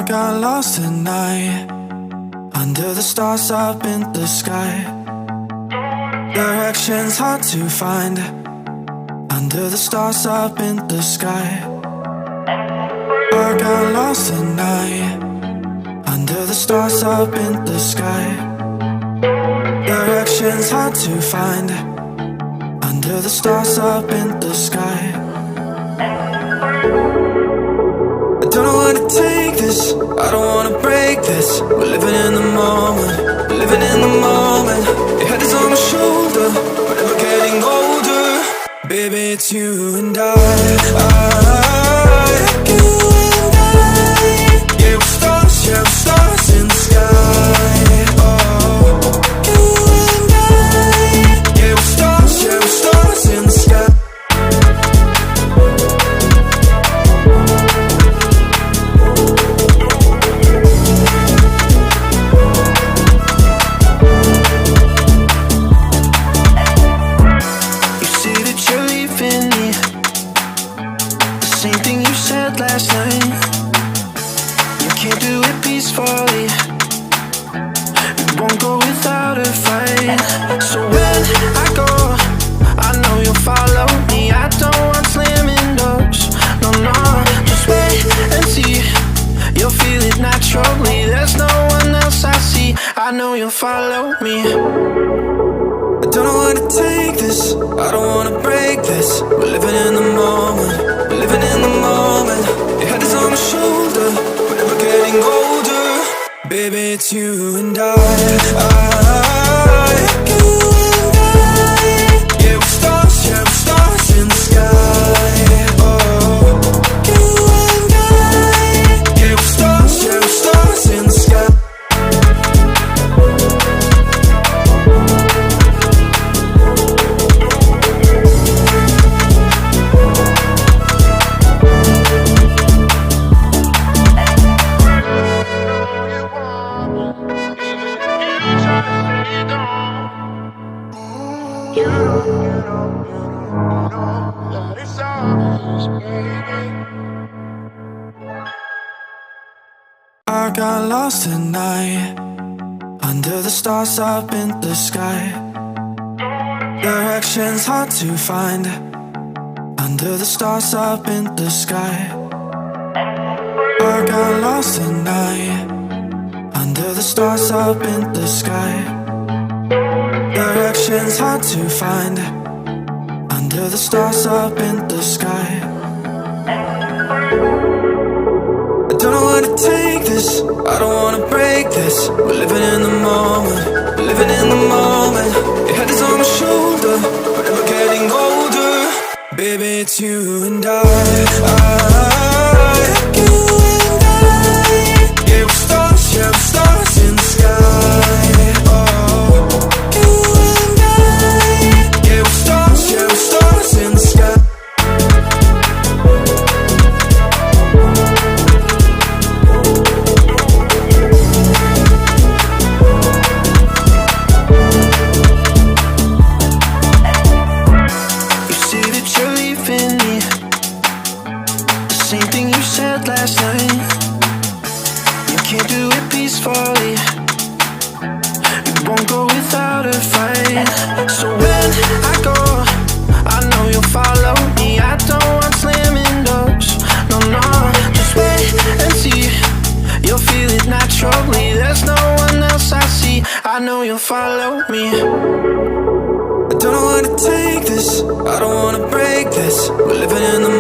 I got lost at night, under the stars up in the sky. Directions hard to find, under the stars up in the sky. I got lost at night, under the stars up in the sky. Directions hard to find, under the stars up in the sky. I don't know where to take this, I don't wanna break this. We're living in the moment, we're living in the moment. Your head is on my shoulder, but never getting older. Baby, it's you and I. Yeah, we're stars in the sky. Oh, yeah, we're stars in the sky. Last night, you can't do it peacefully. It won't go without a fight. So when I go, I know you'll follow me. I don't want slamming doors. No, no, just wait and see. You'll feel it naturally. There's no one else I see. I know you'll follow me. I don't know where to take this, I don't wanna break this. We're living in the moment, we're living in the moment. Your head is on my shoulder, we're never getting older. Baby, it's you and I. Yeah, we're stars in the sky. Oh, yeah, we're stars in the sky. I got lost at night, under the stars up in the sky. Directions hard to find, under the stars up in the sky. I got lost at night, under the stars up in the sky. Directions hard to find, under the stars up in the sky. I don't know where to take this, I don't wanna break this. We're living in the moment, we're living in the moment. Your head is on my shoulder, we're never getting older. Baby, it's you and I. Yeah, we're stars in the sky. Oh, yeah, we're stars in the sky. Last night, you can't do it peacefully. It won't go without a fight. So when I go, I know you'll follow me. I don't want slamming doors. No, no, just wait and see. You'll feel it naturally. There's no one else I see. I know you'll follow me. I don't know where to take this, I don't wanna break this. We're living in the